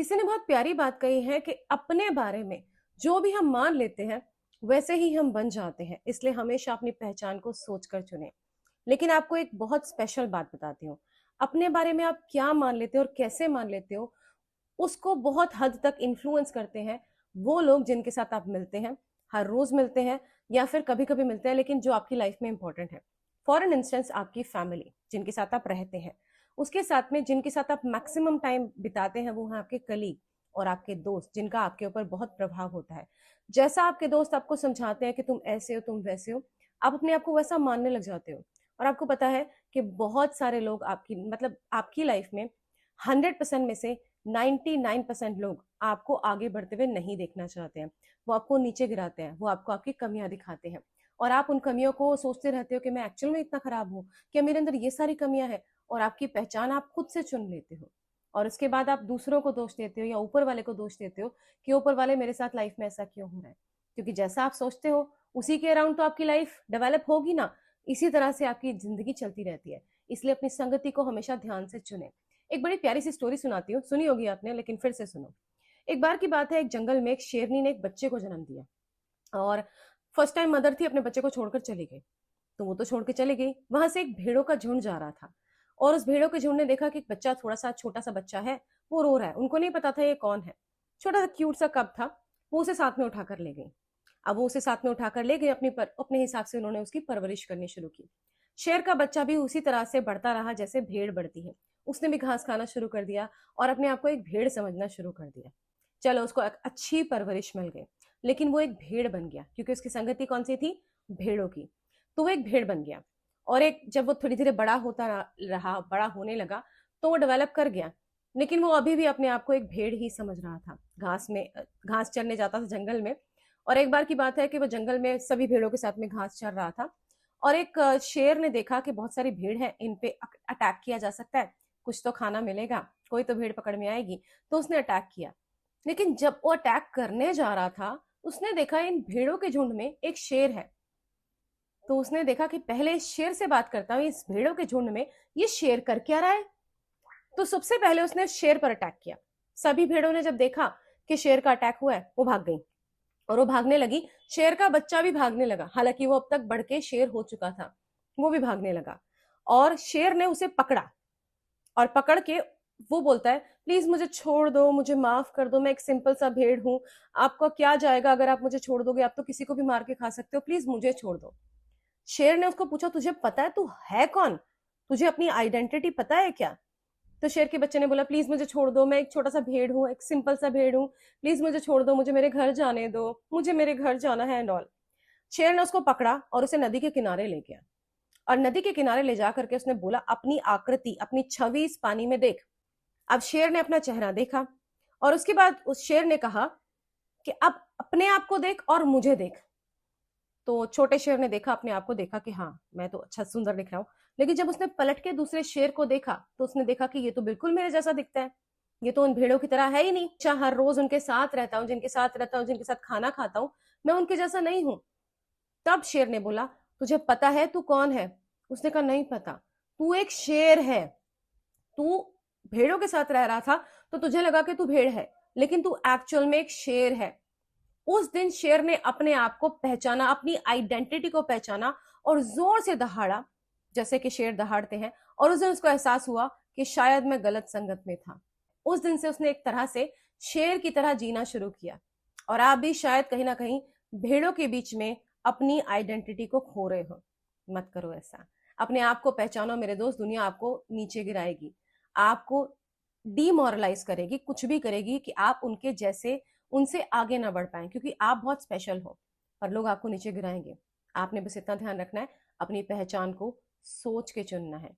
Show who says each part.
Speaker 1: किसी ने बहुत प्यारी बात कही है कि अपने बारे में जो भी हम मान लेते हैं वैसे ही हम बन जाते हैं, इसलिए हमेशा अपनी पहचान को सोचकर चुनें। लेकिन आपको एक बहुत स्पेशल बात बताती हूँ। अपने बारे में आप क्या मान लेते हो और कैसे मान लेते हो, उसको बहुत हद तक इन्फ्लुएंस करते हैं वो लोग जिनके साथ आप मिलते हैं, हर रोज मिलते हैं या फिर कभी कभी मिलते हैं, लेकिन जो आपकी लाइफ में इंपॉर्टेंट है। फॉर एन इंस्टेंस, आपकी फैमिली जिनके साथ आप रहते हैं, उसके साथ में जिनके साथ आप मैक्सिमम टाइम बिताते हैं वो हैं आपके कलीग और आपके दोस्त जिनका आपके ऊपर बहुत प्रभाव होता है। जैसा आपके दोस्त आपको समझाते हैं कि तुम ऐसे हो तुम वैसे हो, आप अपने आप को वैसा मानने लग जाते हो। और आपको पता है कि बहुत सारे लोग आपकी आपकी लाइफ में 100% में से 99% लोग आपको आगे बढ़ते हुए नहीं देखना चाहते हैं। वो आपको नीचे गिराते हैं, वो आपको आपकी कमियां दिखाते हैं और आप उन कमियों को सोचते रहते हो कि मैं एक्चुअल में इतना खराब हूँ, क्या मेरे अंदर ये सारी कमियां हैं। और आपकी पहचान आप खुद से चुन लेते हो और उसके बाद आप दूसरों को दोष देते हो या ऊपर वाले को दोष देते हो कि ऊपर वाले मेरे साथ लाइफ में ऐसा क्यों हो रहा है। क्योंकि जैसा आप सोचते हो उसी के अराउंड तो आपकी लाइफ डेवलप होगी ना। इसी तरह से आपकी जिंदगी चलती रहती है। इसलिए अपनी संगति को हमेशा ध्यान से चुने। एक बड़ी प्यारी सी स्टोरी सुनाती हूँ, सुनी होगी आपने लेकिन फिर से सुनो। एक बार की बात है, एक जंगल में एक शेरनी ने एक बच्चे को जन्म दिया और फर्स्ट टाइम मदर थी, अपने बच्चे को छोड़कर चली गई। तो वो तो छोड़ के चली गई, वहां से एक भेड़ों का झुंड जा रहा था और उस भेड़ों के झुंड ने देखा कि एक बच्चा, थोड़ा सा छोटा सा बच्चा है, वो रो रहा है। उनको नहीं पता था ये कौन है। छोटा सा क्यूट सा कब था। वो उसे साथ में उठाकर ले गई। अब वो उसे साथ में उठाकर ले गई, अपने हिसाब से उन्होंने उसकी परवरिश करनी शुरू की। शेर का बच्चा भी उसी तरह से बढ़ता रहा जैसे भेड़ बढ़ती है। उसने भी घास खाना शुरू कर दिया और अपने आप को एक भेड़ समझना शुरू कर दिया। चलो, उसको एक अच्छी परवरिश मिल गई, लेकिन वो एक भेड़ बन गया क्योंकि उसकी संगति कौन सी थी? भेड़ों की। तो वो एक भेड़ बन गया। और एक जब वो थोड़ी धीरे बड़ा होता रहा, बड़ा होने लगा, तो वो डेवलप कर गया। लेकिन वो अभी भी अपने आप को एक भेड़ ही समझ रहा था। घास चरने जाता था जंगल में। और एक बार की बात है कि वो जंगल में सभी भेड़ों के साथ में घास चर रहा था और एक शेर ने देखा कि बहुत सारी भीड़ है, इन पे अटैक किया जा सकता है, कुछ तो खाना मिलेगा, कोई तो भीड़ पकड़ में आएगी। तो उसने अटैक किया। लेकिन जब वो अटैक करने जा रहा था, उसने देखा इन भेड़ों के झुंड में एक शेर है। तो उसने देखा कि पहले इस शेर से बात करता हूँ, इस भेड़ों के झुंड में ये शेर कर क्या रहा है। तो सबसे पहले उसने शेर पर अटैक किया। सभी भेड़ों ने जब देखा कि शेर का अटैक हुआ है, वो भाग गई और वो भागने लगी। शेर का बच्चा भी भागने लगा, हालांकि वो अब तक बढ़ के शेर हो चुका था। वो भी भागने लगा और शेर ने उसे पकड़ा और पकड़ के वो बोलता है, प्लीज मुझे छोड़ दो, मुझे माफ कर दो, मैं एक सिंपल सा भेड़ हूं। आपका क्या जाएगा अगर आप मुझे छोड़ दोगे, आप तो किसी को भी मार के खा सकते हो, प्लीज मुझे छोड़ दो। शेर ने उसको पूछा, तुझे पता है तू है कौन? तुझे अपनी आइडेंटिटी पता है क्या? तो शेर के बच्चे ने बोला, प्लीज मुझे छोड़ दो, मैं एक छोटा सा भेड़ हूँ, एक सिंपल सा भेड़ हूँ, प्लीज मुझे छोड़ दो, मुझे मेरे घर जाने दो, मुझे मेरे घर जाना है एंड ऑल। शेर ने उसको पकड़ा और उसे नदी के किनारे ले गया और नदी के किनारे ले जा करके उसने बोला, अपनी आकृति, अपनी छवि इस पानी में देख। अब शेर ने अपना चेहरा देखा और उसके बाद उस शेर ने कहा कि अब अपने आप को देख और मुझे देख। तो छोटे शेर ने देखा, अपने आप को देखा कि हाँ, मैं तो अच्छा सुंदर दिख रहा हूँ। लेकिन जब उसने पलट के दूसरे शेर को देखा तो उसने देखा कि ये तो बिल्कुल मेरे जैसा दिखता है, ये तो उन भेड़ों की तरह है ही नहीं। अच्छा, हर रोज उनके साथ रहता हूँ, जिनके साथ रहता हूँ, जिनके साथ खाना खाता हूँ, मैं उनके जैसा नहीं हूँ। तब शेर ने बोला, तुझे पता है तू कौन है? उसने कहा, नहीं पता। तू एक शेर है। तू भेड़ों के साथ रह रहा था तो तुझे लगा कि तू भेड़ है, लेकिन तू एक्चुअल में एक शेर है। उस दिन शेर ने अपने आप को पहचाना, अपनी आइडेंटिटी को पहचाना और जोर से दहाड़ा जैसे कि शेर दहाड़ते हैं। और उस दिन उसको एहसास हुआ कि शायद मैं गलत संगत में था। उस दिन से उसने एक तरह से शेर की तरह जीना शुरू किया। और आप भी शायद कहीं ना कहीं भेड़ों के बीच में अपनी आइडेंटिटी को खो रहे हो। मत करो ऐसा। अपने आप को पहचानो मेरे दोस्त। दुनिया आपको नीचे गिराएगी, आपको डीमोरलाइज करेगी, कुछ भी करेगी कि आप उनके जैसे, उनसे आगे ना बढ़ पाए, क्योंकि आप बहुत स्पेशल हो। पर लोग आपको नीचे गिराएंगे। आपने बस इतना ध्यान रखना है, अपनी पहचान को सोच के चुनना है।